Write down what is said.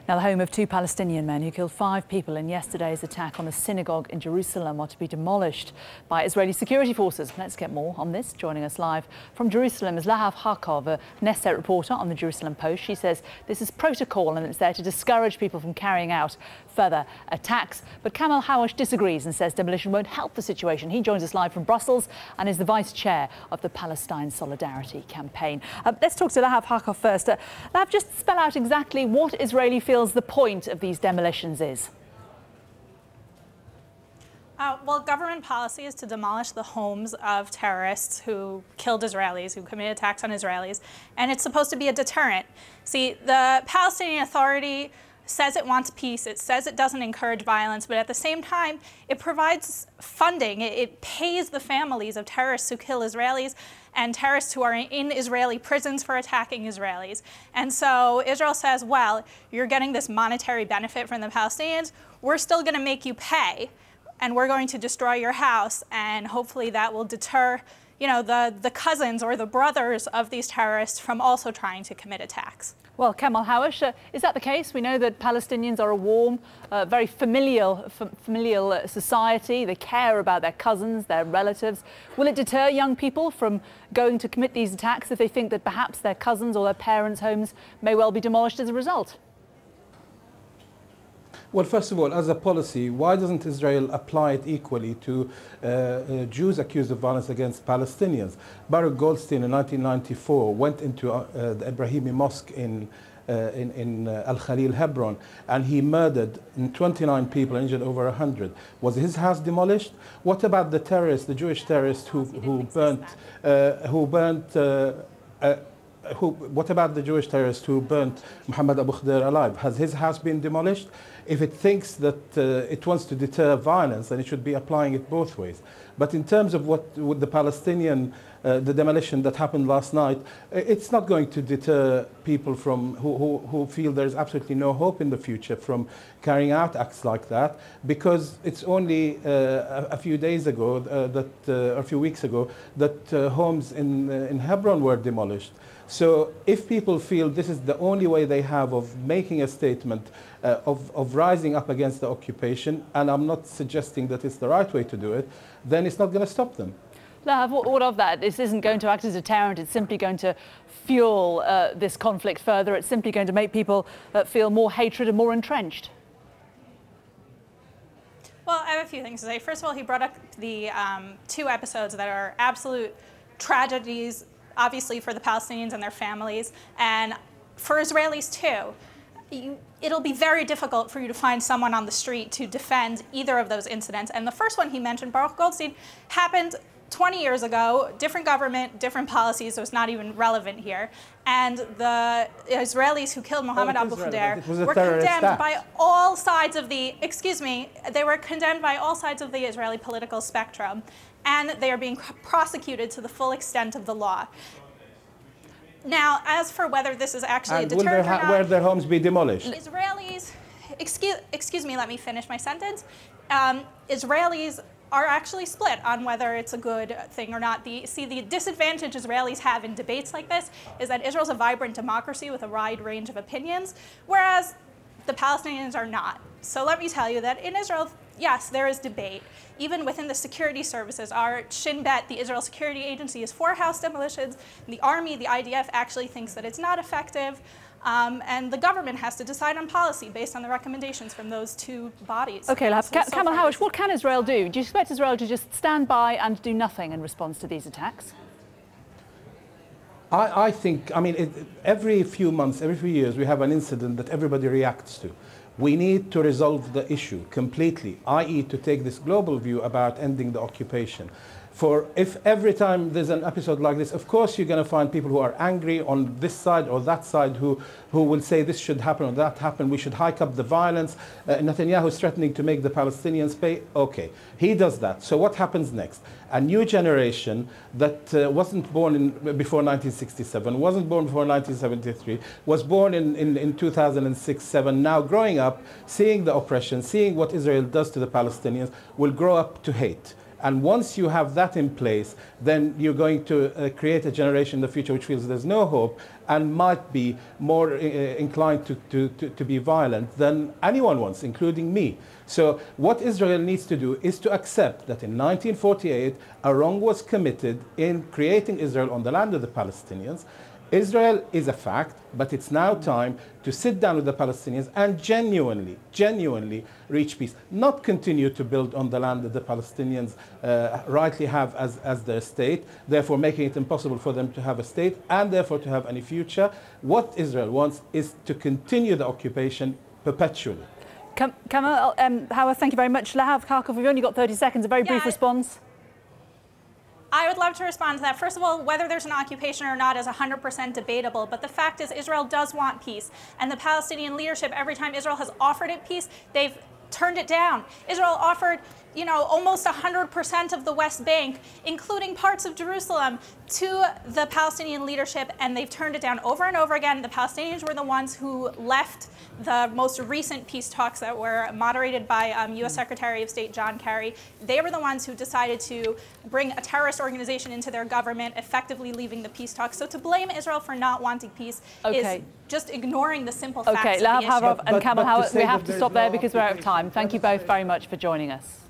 Now, the home of two Palestinian men who killed 5 people in yesterday's attack on a synagogue in Jerusalem are to be demolished by Israeli security forces. Let's get more on this. Joining us live from Jerusalem is Lahav Harkov, a Knesset reporter on the Jerusalem Post. She says this is protocol and it's there to discourage people from carrying out further attacks. But Kamal Hawash disagrees and says demolition won't help the situation. He joins us live from Brussels and is the vice chair of the Palestine Solidarity Campaign. Let's talk to Lahav Harkov first. Lahav, just spell out exactly what Israeli feels the point of these demolitions is. Well, government policy is to demolish the homes of terrorists who killed Israelis, who committed attacks on Israelis, and it's supposed to be a deterrent. See, the Palestinian Authority says it wants peace, it says it doesn't encourage violence, but at the same time, it provides funding. It pays the families of terrorists who kill Israelis and terrorists who are in Israeli prisons for attacking Israelis. And so Israel says, well, you're getting this monetary benefit from the Palestinians, we're still going to make you pay, and we're going to destroy your house, and hopefully that will deter, the cousins or the brothers of these terrorists from also trying to commit attacks. Well, Kamal Hawash, is that the case? We know that Palestinians are a warm, very familial society. They care about their cousins, their relatives. Will it deter young people from going to commit these attacks if they think that perhaps their cousins or their parents' homes may well be demolished as a result? Well, first of all, as a policy, why doesn't Israel apply it equally to Jews accused of violence against Palestinians? Baruch Goldstein in 1994 went into the Ibrahimi Mosque in Al-Khalil, Hebron, and he murdered 29 people, injured over 100. Was his house demolished? What about the terrorists, the Jewish terrorists what about the Jewish terrorist who burnt Muhammad Abu Khdeir alive? Has his house been demolished? If it thinks that it wants to deter violence, then it should be applying it both ways. But in terms of what with the Palestinian, the demolition that happened last night, it's not going to deter people from who feel there's absolutely no hope in the future from carrying out acts like that, because it's only a few days ago, a few weeks ago, that homes in Hebron were demolished. So if people feel this is the only way they have of making a statement of rising up against the occupation, and I'm not suggesting that it's the right way to do it, then it's not going to stop them. Lahav, what of that? This isn't going to act as a deterrent. It's simply going to fuel this conflict further. It's simply going to make people feel more hatred and more entrenched. Well, I have a few things to say. First of all, he brought up the 2 episodes that are absolute tragedies, obviously for the Palestinians and their families, and for Israelis too. It'll be very difficult for you to find someone on the street to defend either of those incidents. And the first one he mentioned, Baruch Goldstein, happened 20 years ago, different government, different policies, so it's not even relevant here. And the Israelis who killed Muhammad Abu Khdeir were condemned by all sides of the, they were condemned by all sides of the Israeli political spectrum, and they are being prosecuted to the full extent of the law. Now, as for whether this is actually a deterrent or not, will their homes be demolished? Israelis, excuse me, let me finish my sentence. Israelis are actually split on whether it's a good thing or not. The disadvantage Israelis have in debates like this is that Israel's a vibrant democracy with a wide range of opinions, whereas the Palestinians are not. So let me tell you that in Israel, yes, there is debate. Even within the security services, our Shin Bet, the Israel Security Agency, is for house demolitions. The Army, the IDF, actually thinks that it's not effective. And the government has to decide on policy based on the recommendations from those 2 bodies. OK, Kamal Hawash, what can Israel do? Do you expect Israel to just stand by and do nothing in response to these attacks? I think, every few months, every few years, we have an incident that everybody reacts to. We need to resolve the issue completely, i.e. to take this global view about ending the occupation. For if every time there's an episode like this, of course you're going to find people who are angry on this side or that side who will say this should happen or that happen, we should hike up the violence. Netanyahu is threatening to make the Palestinians pay. Okay, he does that. So what happens next? A new generation that wasn't born before 1967, wasn't born before 1973, was born in 2006-7, now growing up, seeing the oppression, seeing what Israel does to the Palestinians, will grow up to hate. And once you have that in place, then you're going to create a generation in the future which feels there's no hope and might be more inclined to be violent than anyone wants, including me. So what Israel needs to do is to accept that in 1948, a wrong was committed in creating Israel on the land of the Palestinians. Israel is a fact, but it's now time to sit down with the Palestinians and genuinely reach peace. Not continue to build on the land that the Palestinians rightly have as their state, therefore making it impossible for them to have a state and therefore to have any future. What Israel wants is to continue the occupation perpetually. Kamal, Howard, thank you very much. Lahav, Harkov, we've only got 30 seconds, a very brief response. I would love to respond to that. First of all, whether there's an occupation or not is 100% debatable, but the fact is Israel does want peace. And the Palestinian leadership, every time Israel has offered it peace, they've turned it down. Israel offered, you know, almost 100% of the West Bank, including parts of Jerusalem, to the Palestinian leadership, and they've turned it down over and over again. The Palestinians were the ones who left the most recent peace talks that were moderated by U.S. Secretary of State John Kerry. They were the ones who decided to bring a terrorist organization into their government, effectively leaving the peace talks. So to blame Israel for not wanting peace is just ignoring the simple facts of the issue. Lahav, Harkov and Kamal, Howard, we have to stop there because we're out of time. Thank you both very much for joining us.